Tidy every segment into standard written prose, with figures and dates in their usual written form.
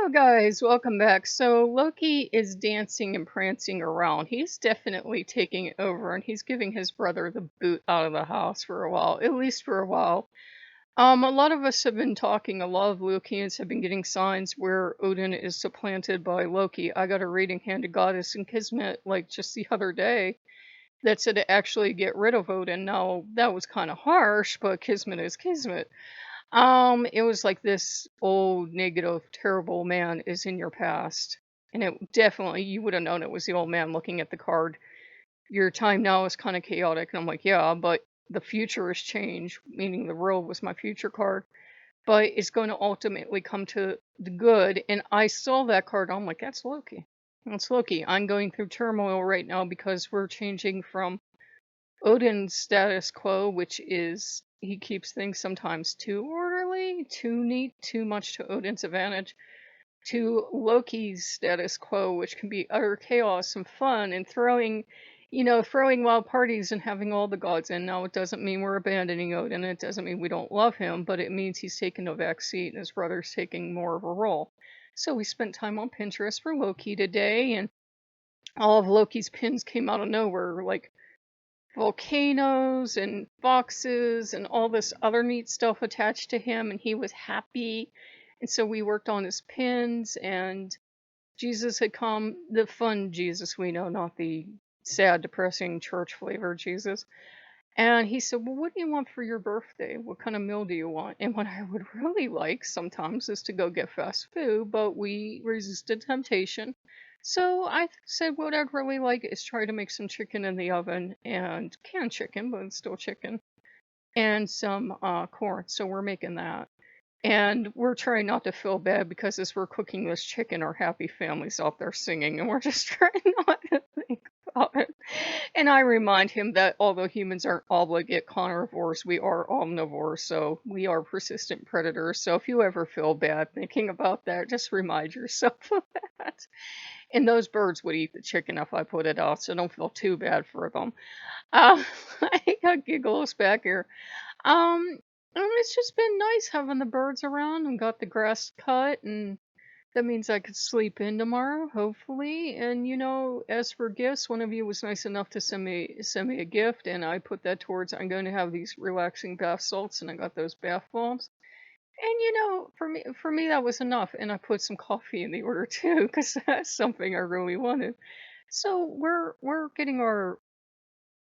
Hello, guys. Welcome back. So, Loki is dancing and prancing around. He's definitely taking over and he's giving his brother the boot out of the house for a while, at least for a while. A lot of us have been talking, a lot of Lokeans have been getting signs where Odin is supplanted by Loki. I got a reading handed goddess in Kismet like just the other day that said to actually get rid of Odin. Now, that was kind of harsh, but Kismet is Kismet. It was like this old, negative, terrible man is in your past. And it definitely, you would have known it was the old man looking at the card. Your time now is kind of chaotic. And I'm like, yeah, but the future has changed, meaning the world was my future card. But it's going to ultimately come to the good. And I saw that card. I'm like, that's Loki. That's Loki. I'm going through turmoil right now because we're changing from Odin's status quo, which is he keeps things sometimes too orderly, too neat, too much to Odin's advantage, to Loki's status quo, which can be utter chaos and fun and throwing wild parties and having all the gods in. Now, it doesn't mean we're abandoning Odin. It doesn't mean we don't love him, but it means he's taking a back seat and his brother's taking more of a role. So we spent time on Pinterest for Loki today, and all of Loki's pins came out of nowhere, like volcanoes and foxes and all this other neat stuff attached to him, and he was happy. And so we worked on his pins, and Jesus had come, the fun Jesus we know, not the sad, depressing church flavor Jesus. And he said, well, what do you want for your birthday? What kind of meal do you want? And what I would really like sometimes is to go get fast food, but we resisted temptation. So I said, what I'd really like is try to make some chicken in the oven, and canned chicken, but it's still chicken, and some corn. So we're making that. And we're trying not to feel bad because as we're cooking this chicken, our happy family's out there singing, and we're just trying not to think about it. And I remind him that although humans aren't obligate carnivores, we are omnivores, so we are persistent predators. So if you ever feel bad thinking about that, just remind yourself of that. And those birds would eat the chicken if I put it out, so don't feel too bad for them. Uh, I got giggles back here. Um, it's just been nice having the birds around and got the grass cut, and that means I could sleep in tomorrow, hopefully. And as for gifts, one of you was nice enough to send me a gift, and I put that towards I'm going to have these relaxing bath salts, and I got those bath bombs. And for me that was enough, and I put some coffee in the order too, because that's something I really wanted. So we're getting our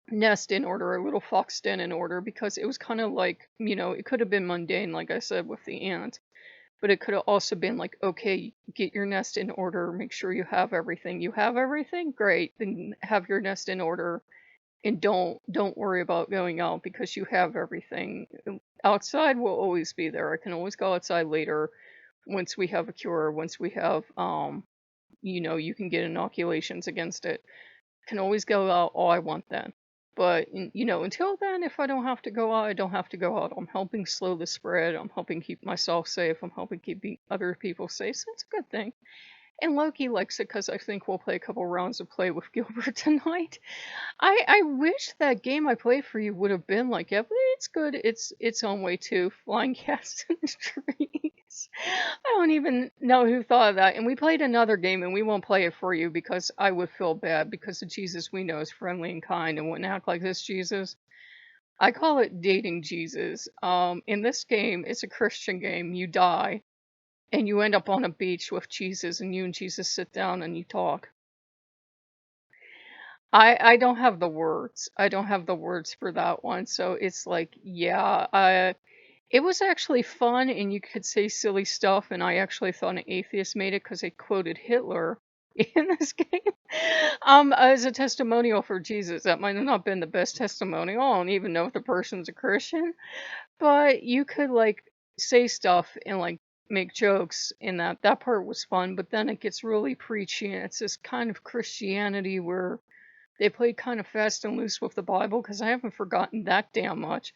nest in order, a little fox den in order, because it was kind of like, it could have been mundane, like I said, with the ant, but it could have also been like, okay, get your nest in order, make sure you have everything. You have everything? Great. Then have your nest in order and don't worry about going out because you have everything. Outside will always be there. I can always go outside later once we have a cure, once we have you can get inoculations against it. Can always go out all I want then. But until then, if I don't have to go out, I don't have to go out. I'm helping slow the spread. I'm helping keep myself safe. I'm helping keep other people safe. So it's a good thing. And Loki likes it because I think we'll play a couple rounds of Play with Gilbert tonight. I wish that game I played for you would have been like, yeah, but it's good. It's its own way too. Flying cats in the trees. I don't even know who thought of that. And we played another game, and we won't play it for you because I would feel bad because the Jesus we know is friendly and kind and wouldn't act like this Jesus. I call it dating Jesus. In this game, it's a Christian game. You die, and you end up on a beach with Jesus, and you and Jesus sit down and you talk. I don't have the words. I don't have the words for that one. So it's like, yeah, it was actually fun, and you could say silly stuff. And I actually thought an atheist made it because they quoted Hitler in this game as a testimonial for Jesus. That might have not been the best testimonial. I don't even know if the person's a Christian, but you could like say stuff and like make jokes, and that part was fun. But then it gets really preachy, and it's this kind of Christianity where they played kind of fast and loose with the Bible because I haven't forgotten that damn much.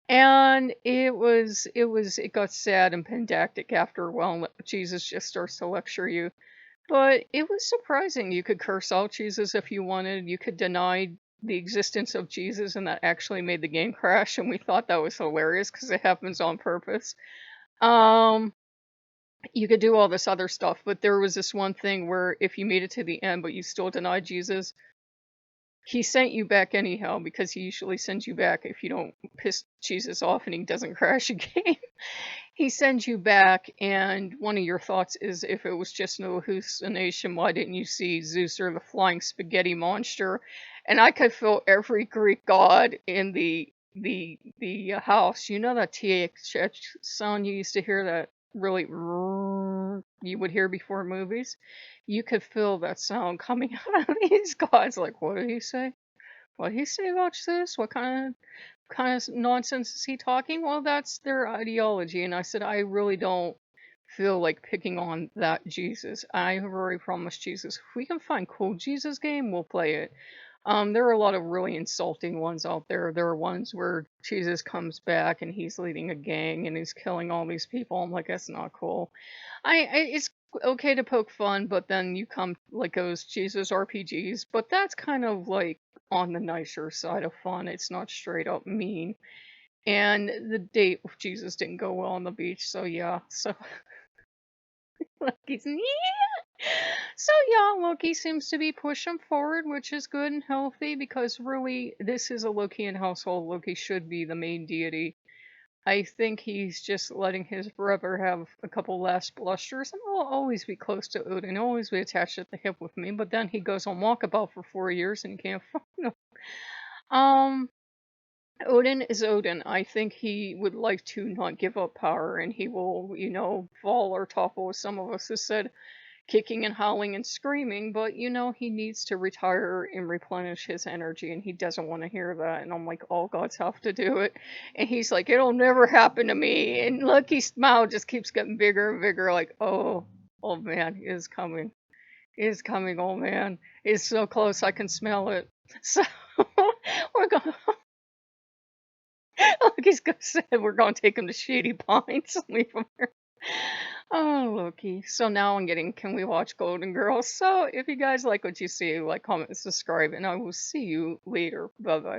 And it got sad and pedantic after a while. Jesus just starts to lecture you. But it was surprising. You could curse out Jesus if you wanted. You could deny the existence of Jesus, and that actually made the game crash. And we thought that was hilarious because it happens on purpose. Um, You could do all this other stuff, but there was this one thing where if you made it to the end but you still denied Jesus, he sent you back anyhow because he usually sends you back if you don't piss Jesus off and he doesn't crash a game. He sends you back, and one of your thoughts is if it was just no hallucination, why didn't you see Zeus or the flying spaghetti monster? And I could feel every Greek god in the house. You know that THX sound you used to hear, that really you would hear before movies? You could feel that sound coming out of these gods. Like, what did he say? What did he say about this? What kind of nonsense is he talking? Well, that's their ideology. And I said, I really don't feel like picking on that Jesus. I have already promised Jesus. If we can find cool Jesus game, we'll play it. There are a lot of really insulting ones out there. There are ones where Jesus comes back and he's leading a gang and he's killing all these people. I'm like, that's not cool. It's okay to poke fun, but then you come like those Jesus RPGs, but that's kind of like on the nicer side of fun. It's not straight up mean. And the date with Jesus didn't go well on the beach, so yeah. So Loki's so yeah, Loki seems to be pushing forward, which is good and healthy because really this is a Lokean household. Loki should be the main deity. I think he's just letting his brother have a couple last blusters, and I'll always be close to Odin, always be attached at the hip with me, but then he goes on walkabout for 4 years and you can't find him. Um, Odin is Odin. I think he would like to not give up power, and he will, fall or topple, as some of us have said, kicking and howling and screaming, but he needs to retire and replenish his energy, and he doesn't want to hear that. And I'm like, all gods have to do it. And he's like, it'll never happen to me. And Loki's smile just keeps getting bigger and bigger, like, oh man, he is coming. He is coming, oh man. It's so close, I can smell it. So we're going Loki's gonna say we're gonna take him to Shady Pines and leave him here. Oh, Loki. So now I'm getting, can we watch Golden Girls? So if you guys like what you see, like, comment, subscribe, and I will see you later. Bye bye.